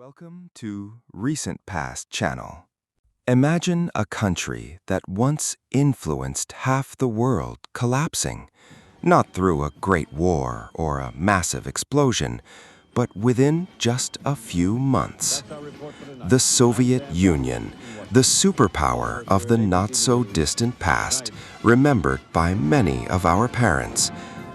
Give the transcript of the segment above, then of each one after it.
Welcome to Recent Past channel. Imagine a country that once influenced half the world collapsing, not through a great war or a massive explosion, but within just a few months. The Soviet Union, the superpower of the not-so-distant past, remembered by many of our parents.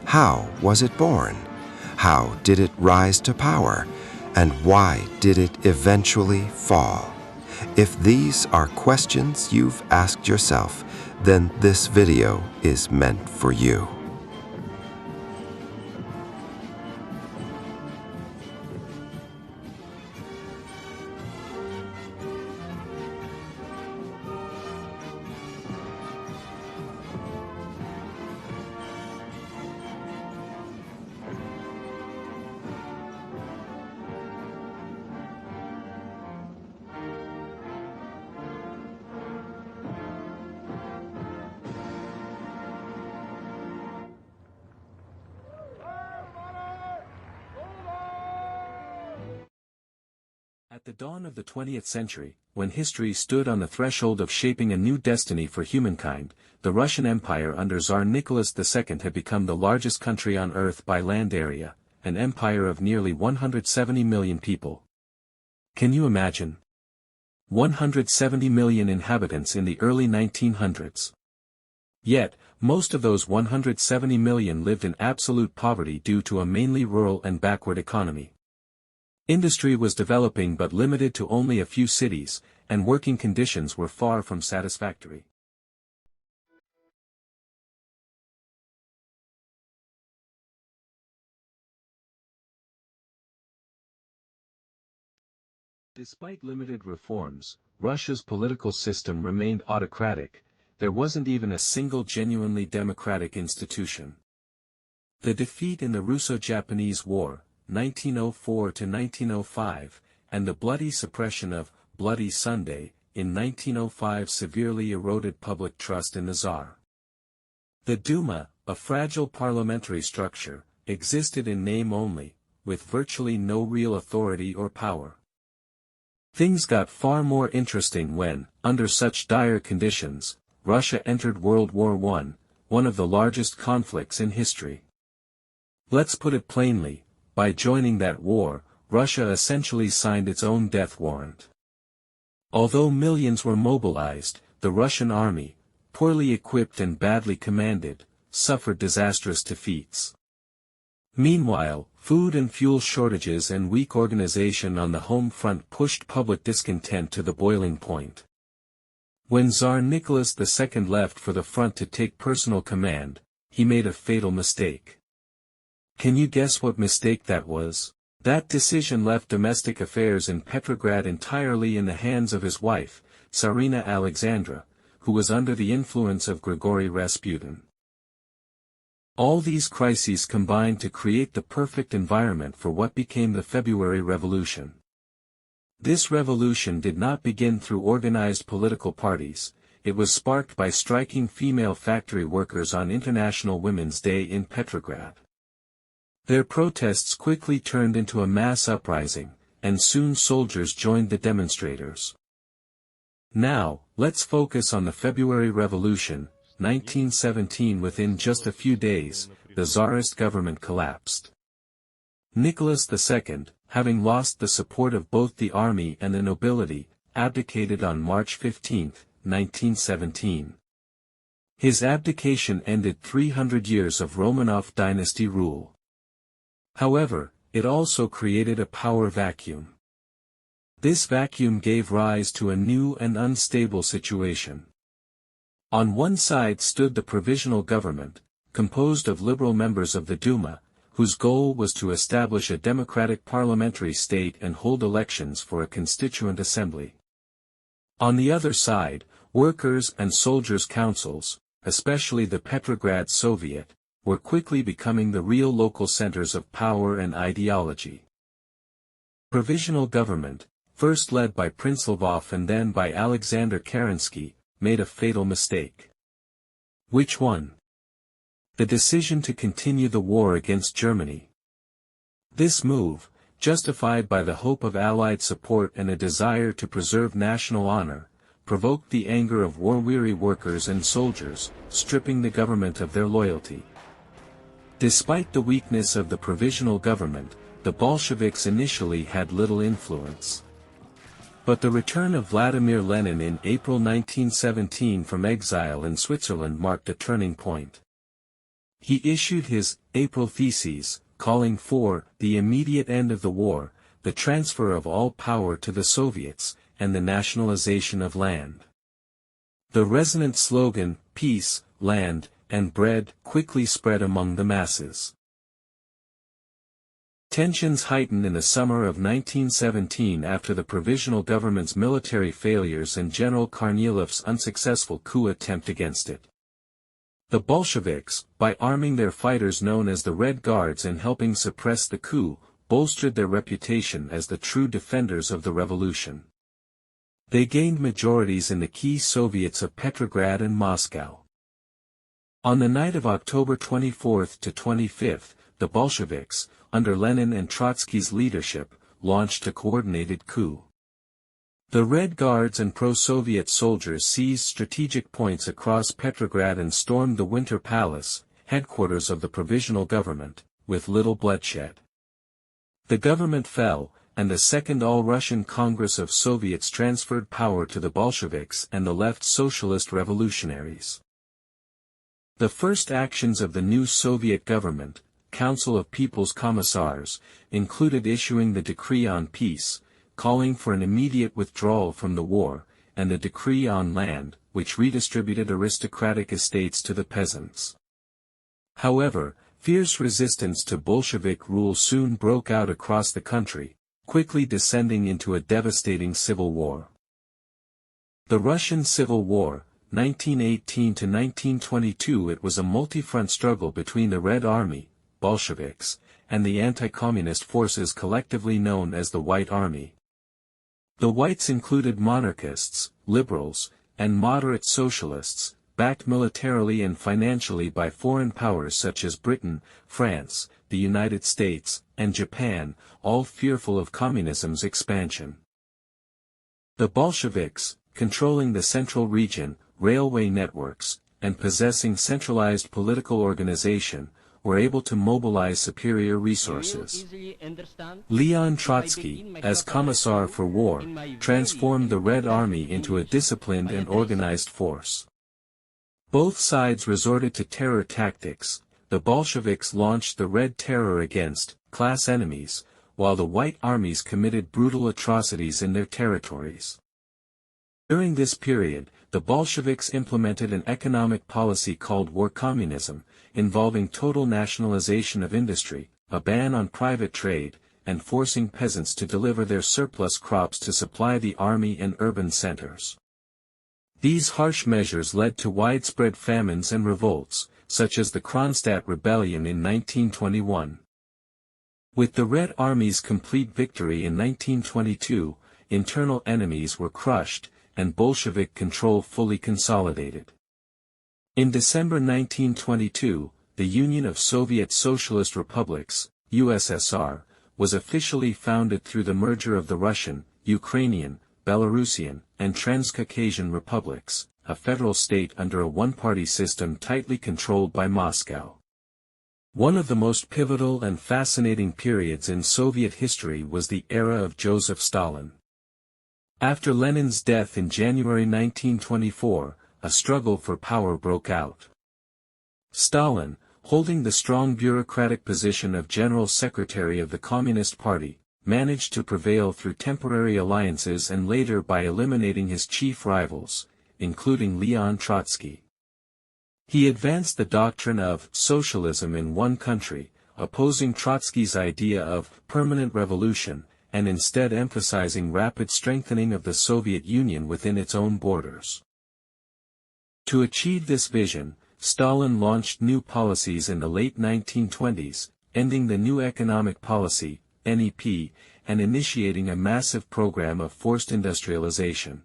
How was it born? How did it rise to power? And why did it eventually fall? If these are questions you've asked yourself, then this video is meant for you. At the dawn of the 20th century, when history stood on the threshold of shaping a new destiny for humankind, the Russian Empire under Tsar Nicholas II had become the largest country on earth by land area, an empire of nearly 170 million people. Can you imagine? 170 million inhabitants in the early 1900s. Yet, most of those 170 million lived in absolute poverty due to a mainly rural and backward economy. Industry was developing but limited to only a few cities, and working conditions were far from satisfactory. Despite limited reforms, Russia's political system remained autocratic. There wasn't even a single genuinely democratic institution. The defeat in the Russo-Japanese War, 1904 to 1905, and the bloody suppression of Bloody Sunday in 1905 severely eroded public trust in the Tsar. The Duma, a fragile parliamentary structure, existed in name only, with virtually no real authority or power. Things got far more interesting when, under such dire conditions, Russia entered World War I, one of the largest conflicts in history. Let's put it plainly. By joining that war, Russia essentially signed its own death warrant. Although millions were mobilized, the Russian army, poorly equipped and badly commanded, suffered disastrous defeats. Meanwhile, food and fuel shortages and weak organization on the home front pushed public discontent to the boiling point. When Tsar Nicholas II left for the front to take personal command, he made a fatal mistake. Can you guess what mistake that was? That decision left domestic affairs in Petrograd entirely in the hands of his wife, Tsarina Alexandra, who was under the influence of Grigory Rasputin. All these crises combined to create the perfect environment for what became the February Revolution. This revolution did not begin through organized political parties. It was sparked by striking female factory workers on International Women's Day in Petrograd. Their protests quickly turned into a mass uprising, and soon soldiers joined the demonstrators. Now, let's focus on the February Revolution, 1917. Within just a few days, the Tsarist government collapsed. Nicholas II, having lost the support of both the army and the nobility, abdicated on March 15, 1917. His abdication ended 300 years of Romanov dynasty rule. However, it also created a power vacuum. This vacuum gave rise to a new and unstable situation. On one side stood the provisional government, composed of liberal members of the Duma, whose goal was to establish a democratic parliamentary state and hold elections for a constituent assembly. On the other side, workers' and soldiers' councils, especially the Petrograd Soviet, were quickly becoming the real local centers of power and ideology. Provisional government, first led by Prince Lvov and then by Alexander Kerensky, made a fatal mistake. Which one? The decision to continue the war against Germany. This move, justified by the hope of Allied support and a desire to preserve national honor, provoked the anger of war-weary workers and soldiers, stripping the government of their loyalty. Despite the weakness of the provisional government, the Bolsheviks initially had little influence. But the return of Vladimir Lenin in April 1917 from exile in Switzerland marked a turning point. He issued his April Theses, calling for the immediate end of the war, the transfer of all power to the Soviets, and the nationalization of land. The resonant slogan, "Peace, Land, and Bread," quickly spread among the masses. Tensions heightened in the summer of 1917 after the provisional government's military failures and General Kornilov's unsuccessful coup attempt against it. The Bolsheviks, by arming their fighters known as the Red Guards and helping suppress the coup, bolstered their reputation as the true defenders of the revolution. They gained majorities in the key Soviets of Petrograd and Moscow. On the night of October 24 to 25, the Bolsheviks, under Lenin and Trotsky's leadership, launched a coordinated coup. The Red Guards and pro-Soviet soldiers seized strategic points across Petrograd and stormed the Winter Palace, headquarters of the provisional government, with little bloodshed. The government fell, and the Second All-Russian Congress of Soviets transferred power to the Bolsheviks and the left socialist revolutionaries. The first actions of the new Soviet government, Council of People's Commissars, included issuing the Decree on Peace, calling for an immediate withdrawal from the war, and the Decree on Land, which redistributed aristocratic estates to the peasants. However, fierce resistance to Bolshevik rule soon broke out across the country, quickly descending into a devastating civil war. The Russian Civil War, 1918 to 1922. It was a multi-front struggle between the Red Army, Bolsheviks, and the anti-communist forces collectively known as the White Army. The Whites included monarchists, liberals, and moderate socialists, backed militarily and financially by foreign powers such as Britain, France, the United States, and Japan, all fearful of communism's expansion. The Bolsheviks, controlling the central region, railway networks, and possessing centralized political organization, were able to mobilize superior resources. Leon Trotsky, as Commissar for War, transformed the Red Army into a disciplined and organized force. Both sides resorted to terror tactics. The Bolsheviks launched the Red Terror against class enemies, while the White armies committed brutal atrocities in their territories. During this period, the Bolsheviks implemented an economic policy called war communism, involving total nationalization of industry, a ban on private trade, and forcing peasants to deliver their surplus crops to supply the army and urban centers. These harsh measures led to widespread famines and revolts, such as the Kronstadt Rebellion in 1921. With the Red Army's complete victory in 1922, internal enemies were crushed, and Bolshevik control fully consolidated. In December 1922, the Union of Soviet Socialist Republics, USSR, was officially founded through the merger of the Russian, Ukrainian, Belarusian, and Transcaucasian republics, a federal state under a one-party system tightly controlled by Moscow. One of the most pivotal and fascinating periods in Soviet history was the era of Joseph Stalin. After Lenin's death in January 1924, a struggle for power broke out. Stalin, holding the strong bureaucratic position of General Secretary of the Communist Party, managed to prevail through temporary alliances and later by eliminating his chief rivals, including Leon Trotsky. He advanced the doctrine of socialism in one country, opposing Trotsky's idea of permanent revolution, and instead emphasizing rapid strengthening of the Soviet Union within its own borders. To achieve this vision, Stalin launched new policies in the late 1920s, ending the New Economic Policy, NEP, and initiating a massive program of forced industrialization.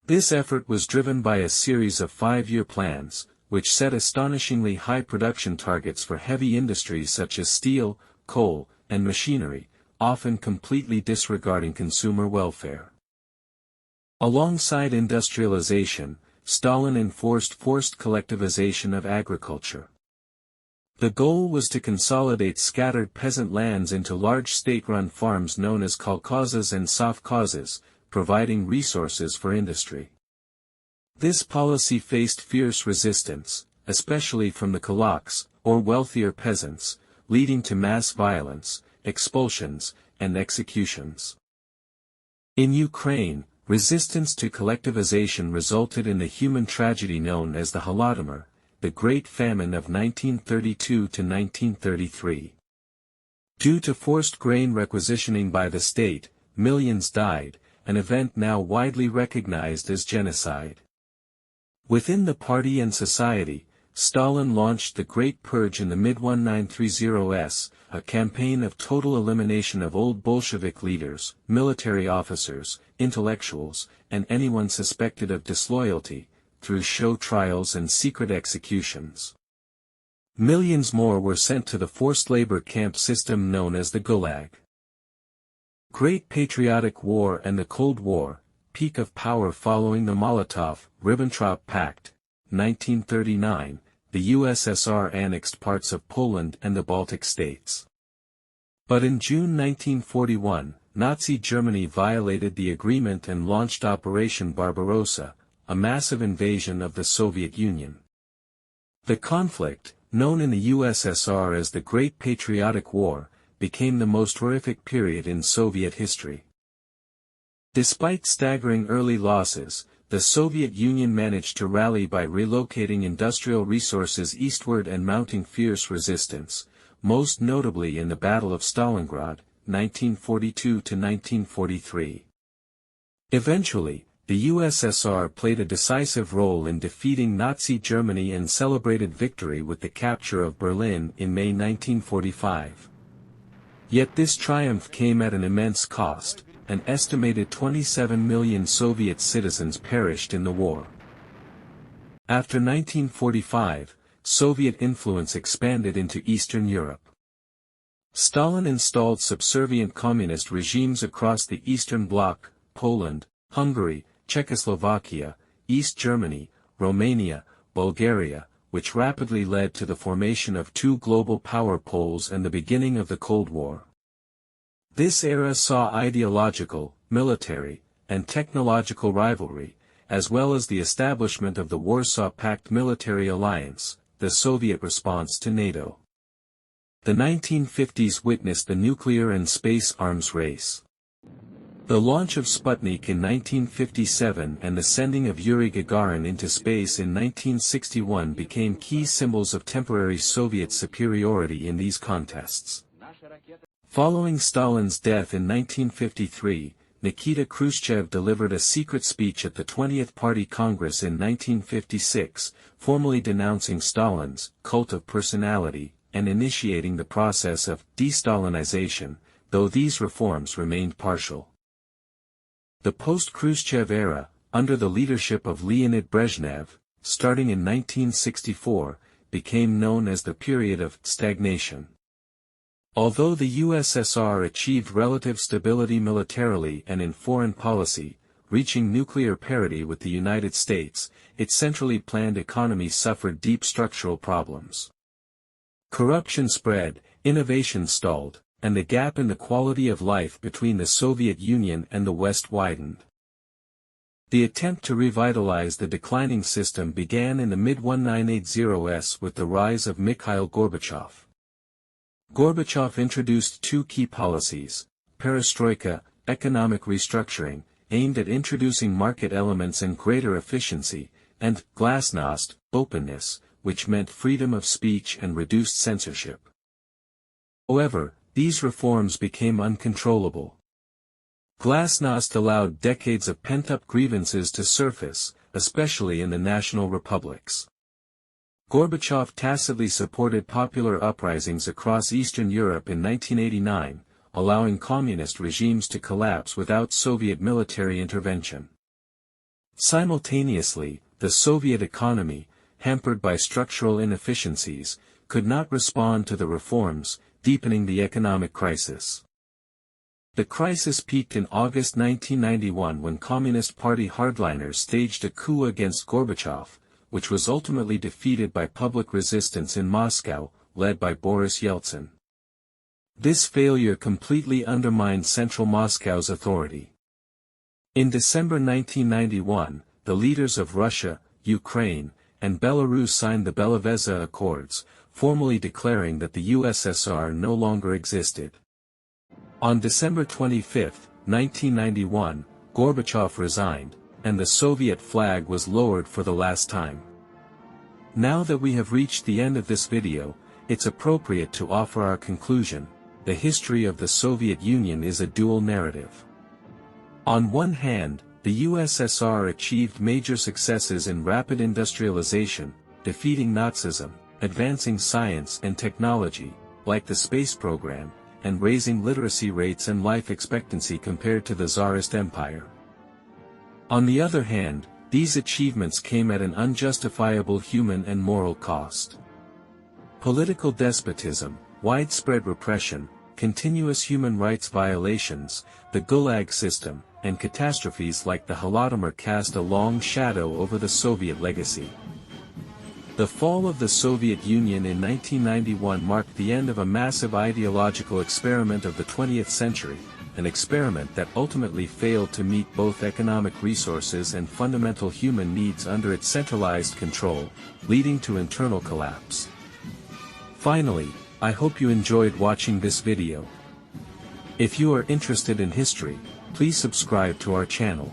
This effort was driven by a series of 5-year plans, which set astonishingly high production targets for heavy industries such as steel, coal, and machinery, often completely disregarding consumer welfare. Alongside industrialization, Stalin enforced forced collectivization of agriculture. The goal was to consolidate scattered peasant lands into large state-run farms known as kolkhozes and sovkhozes, providing resources for industry. This policy faced fierce resistance, especially from the kulaks, or wealthier peasants, leading to mass violence, expulsions, and executions. In Ukraine, resistance to collectivization resulted in the human tragedy known as the Holodomor, the Great Famine of 1932 to 1933. Due to forced grain requisitioning by the state, millions died, an event now widely recognized as genocide. Within the party and society, Stalin launched the Great Purge in the mid-1930s, a campaign of total elimination of old Bolshevik leaders, military officers, intellectuals, and anyone suspected of disloyalty, through show trials and secret executions. Millions more were sent to the forced labor camp system known as the Gulag. Great Patriotic War and the Cold War, peak of power following the Molotov-Ribbentrop Pact, 1939, the USSR annexed parts of Poland and the Baltic states. But in June 1941, Nazi Germany violated the agreement and launched Operation Barbarossa, a massive invasion of the Soviet Union. The conflict, known in the USSR as the Great Patriotic War, became the most horrific period in Soviet history. Despite staggering early losses, the Soviet Union managed to rally by relocating industrial resources eastward and mounting fierce resistance, most notably in the Battle of Stalingrad, 1942 to 1943. Eventually, the USSR played a decisive role in defeating Nazi Germany and celebrated victory with the capture of Berlin in May 1945. Yet this triumph came at an immense cost. An estimated 27 million Soviet citizens perished in the war. After 1945, Soviet influence expanded into Eastern Europe. Stalin installed subservient communist regimes across the Eastern Bloc, Poland, Hungary, Czechoslovakia, East Germany, Romania, Bulgaria, which rapidly led to the formation of two global power poles and the beginning of the Cold War. This era saw ideological, military, and technological rivalry, as well as the establishment of the Warsaw Pact military alliance, the Soviet response to NATO. The 1950s witnessed the nuclear and space arms race. The launch of Sputnik in 1957 and the sending of Yuri Gagarin into space in 1961 became key symbols of temporary Soviet superiority in these contests. Following Stalin's death in 1953, Nikita Khrushchev delivered a secret speech at the 20th Party Congress in 1956, formally denouncing Stalin's cult of personality, and initiating the process of de-Stalinization, though these reforms remained partial. The post-Khrushchev era, under the leadership of Leonid Brezhnev, starting in 1964, became known as the period of stagnation. Although the USSR achieved relative stability militarily and in foreign policy, reaching nuclear parity with the United States, its centrally planned economy suffered deep structural problems. Corruption spread, innovation stalled, and the gap in the quality of life between the Soviet Union and the West widened. The attempt to revitalize the declining system began in the mid-1980s with the rise of Mikhail Gorbachev. Gorbachev introduced two key policies: Perestroika, economic restructuring, aimed at introducing market elements and greater efficiency, and Glasnost, openness, which meant freedom of speech and reduced censorship. However, these reforms became uncontrollable. Glasnost allowed decades of pent-up grievances to surface, especially in the national republics. Gorbachev tacitly supported popular uprisings across Eastern Europe in 1989, allowing communist regimes to collapse without Soviet military intervention. Simultaneously, the Soviet economy, hampered by structural inefficiencies, could not respond to the reforms, deepening the economic crisis. The crisis peaked in August 1991 when Communist Party hardliners staged a coup against Gorbachev, which was ultimately defeated by public resistance in Moscow, led by Boris Yeltsin. This failure completely undermined central Moscow's authority. In December 1991, the leaders of Russia, Ukraine, and Belarus signed the Belovezha Accords, formally declaring that the USSR no longer existed. On December 25, 1991, Gorbachev resigned, and the Soviet flag was lowered for the last time. Now that we have reached the end of this video, it's appropriate to offer our conclusion. The history of the Soviet Union is a dual narrative. On one hand, the USSR achieved major successes in rapid industrialization, defeating Nazism, advancing science and technology, like the space program, and raising literacy rates and life expectancy compared to the Tsarist Empire. On the other hand, these achievements came at an unjustifiable human and moral cost. Political despotism, widespread repression, continuous human rights violations, the Gulag system, and catastrophes like the Holodomor cast a long shadow over the Soviet legacy. The fall of the Soviet Union in 1991 marked the end of a massive ideological experiment of the 20th century, an experiment that ultimately failed to meet both economic resources and fundamental human needs under its centralized control, leading to internal collapse. Finally, I hope you enjoyed watching this video. If you are interested in history, please subscribe to our channel.